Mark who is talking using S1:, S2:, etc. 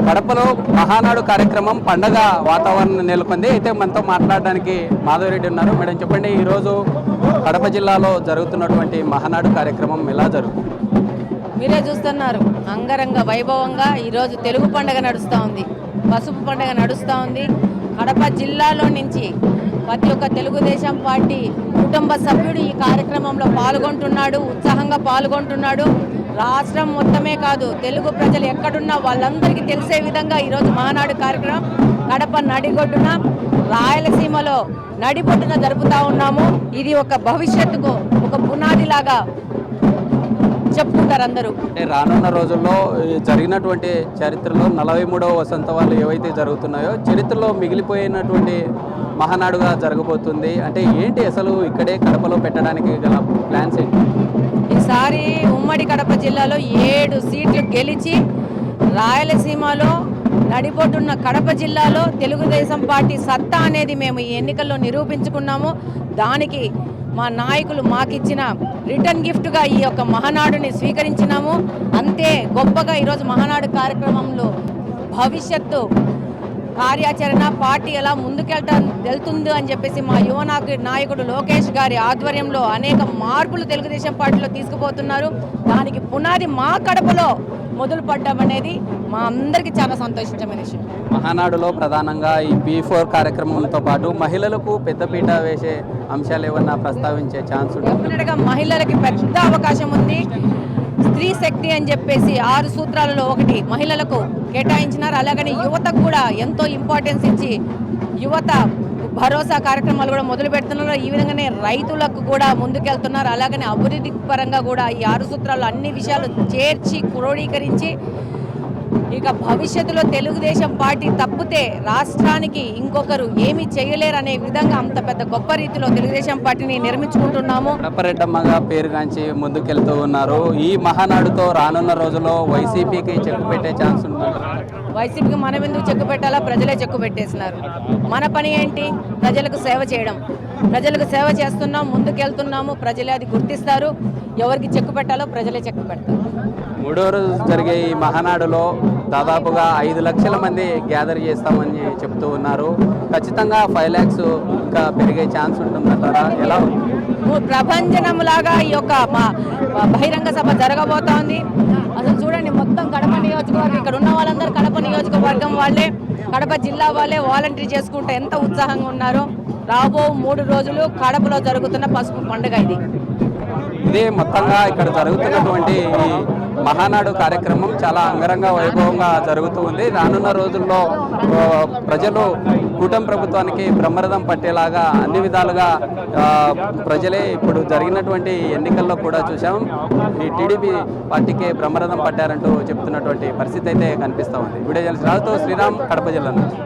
S1: కడపలో మహానాడు కార్యక్రమం పండగ వాతావరణం నెలకొంది. అయితే మనతో మాట్లాడడానికి మాధవరెడ్డి ఉన్నారు. మేడం చెప్పండి, ఈరోజు కడప జిల్లాలో జరుగుతున్నటువంటి మహానాడు కార్యక్రమం ఎలా జరుగుతుంది?
S2: మీరే చూస్తున్నారు, అంగరంగ వైభవంగా ఈరోజు తెలుగు పండుగ నడుస్తూ ఉంది, పసుపు పండుగ నడుస్తూ ఉంది. కడప జిల్లాలో నుంచి ప్రతి ఒక్క తెలుగుదేశం పార్టీ కుటుంబ సభ్యుడు ఈ కార్యక్రమంలో పాల్గొంటున్నాడు, ఉత్సాహంగా పాల్గొంటున్నాడు. రాష్ట్రం మొత్తమే కాదు, తెలుగు ప్రజలు ఎక్కడున్నా వాళ్ళందరికీ తెలిసే విధంగా ఈరోజు మహానాడు కార్యక్రమం కడప నడిగొడ్డున రాయలసీమలో నడిబొడ్డున జరుపుతూ ఉన్నాము. ఇది ఒక భవిష్యత్తుకు ఒక పునాదిలాగా చెప్పుకుంటారు అందరూ.
S1: రానున్న రోజుల్లో జరిగినటువంటి చరిత్రలో 43వ వసంతవాళ్ళు ఏవైతే జరుగుతున్నాయో చరిత్రలో మిగిలిపోయినటువంటి మహానాడుగా జరగబోతుంది. అంటే ఏంటి అసలు ఇక్కడే కడపలో పెట్టడానికి గల ప్లాన్స్ ఏంటి?
S2: ఈసారి ఉమ్మడి కడప జిల్లాలో 7 సీట్లు గెలిచి రాయలసీమలో నడిబొడ్డున్న కడప జిల్లాలో తెలుగుదేశం పార్టీ సత్తా అనేది మేము ఈ ఎన్నికల్లో నిరూపించుకున్నాము. దానికి మా నాయకులు మాకిచ్చిన రిటర్న్ గిఫ్ట్గా ఈ యొక్క మహానాడుని స్వీకరించినాము. అంతే గొప్పగా ఈరోజు మహానాడు కార్యక్రమంలో భవిష్యత్తు కార్యాచరణ పార్టీ ఎలా వెళ్తుంది అని చెప్పేసి మా యువ నాయకుడు లోకేష్ గారి ఆధ్వర్యంలో అనేక మార్పులు తెలుగుదేశం పార్టీలో తీసుకుపోతున్నారు. దానికి పునాది మా కడపలో మొదలు పడ్డం అనేది మా అందరికీ చాలా సంతోషించమైన విషయం.
S1: మహానాడులో ప్రధానంగా ఈ B4 కార్యక్రమంతో పాటు మహిళలకు పెద్దపీట వేసే అంశాలు ఏమన్నా ప్రస్తావించే ఛాన్స్ ఉంటుంది?
S2: డెఫినెట్గా మహిళలకి పెద్ద అవకాశం ఉంది. స్త్రీ శక్తి అని చెప్పేసి 6 సూత్రాలలో ఒకటి మహిళలకు కేటాయించినారు. అలాగని యువతకు కూడా ఎంతో ఇంపార్టెన్స్ ఇచ్చి యువత భరోసా కార్యక్రమాలు కూడా మొదలు పెడుతున్నారు. ఈ విధంగానే రైతులకు కూడా ముందుకెళ్తున్నారు. అలాగనే అభివృద్ధి పరంగా కూడా ఈ 6 సూత్రాలు అన్ని విషయాలు చేర్చి క్రోడీకరించి ఇక భవిష్యత్తులో తెలుగుదేశం పార్టీ తప్పితే రాష్ట్రానికి ఇంకొకరు ఏమీ చేయలేరు అనే విధంగా అంత పెద్ద గొప్ప రీతిలో తెలుగుదేశం పార్టీని నిర్మించుకుంటున్నాము.
S1: రెడ్డమ్మగా పేరుగాంచి ముందుకెళ్తూ ఉన్నారు. ఈ మహానాడుతో రానున్న రోజుల్లో వైసీపీకి చెక్ పెట్టే ఛాన్స్ ఉన్నారు.
S2: వైసీపీకి మనం ఎందుకు చెక్కు పెట్టాలా? ప్రజలే చెక్కు పెట్టేసినారు. మన పని ఏంటి? ప్రజలకు సేవ చేయడం. ప్రజలకు సేవ చేస్తున్నాం, ముందుకెళ్తున్నాము. ప్రజలే అది గుర్తిస్తారు. ఎవరికి చెక్కు పెట్టాలో ప్రజలే చెక్కు పెడతారు.
S1: 3వ రోజు జరిగే ఈ మహానాడులో దాదాపుగా 5 లక్షల మంది గ్యాదర్ చేస్తామని చెప్తూ ఉన్నారు. ఖచ్చితంగా 5 lakhs ఇంకా పెరిగే ఛాన్స్ ఉంటుందంటారా? ఎలా
S2: ప్రభంజనంలాగా ఈ యొక్క బహిరంగ సభ జరగబోతోంది. అసలు చూడండి, మొత్తం కడప నియోజకవర్గం, ఇక్కడ ఉన్న వాళ్ళందరూ కడప నియోజకవర్గం వాళ్ళే, కడప జిల్లా వాళ్ళే వాలంటీర్ చేసుకుంటే ఎంత ఉత్సాహంగా ఉన్నారో. రాబో 3 రోజులు కడపలో జరుగుతున్న పసుపు పండుగ
S1: ఇదే మొత్తంగా ఇక్కడ జరుగుతున్నటువంటి ఈ మహానాడు కార్యక్రమం చాలా అంగరంగ వైభవంగా జరుగుతూ ఉంది. రానున్న రోజుల్లో ప్రజలు కూటమి ప్రభుత్వానికి బ్రహ్మరథం పట్టేలాగా అన్ని విధాలుగా ప్రజలే ఇప్పుడు జరిగినటువంటి ఎన్నికల్లో కూడా చూసాం. ఈ టీడీపీ పార్టీకే బ్రహ్మరథం పట్టారంటూ చెప్తున్నటువంటి పరిస్థితి అయితే కనిపిస్తూ ఉంది. వీడియో జర్నలిస్ట్ రాజుతో శ్రీరామ్, కడప జిల్లా నుంచి.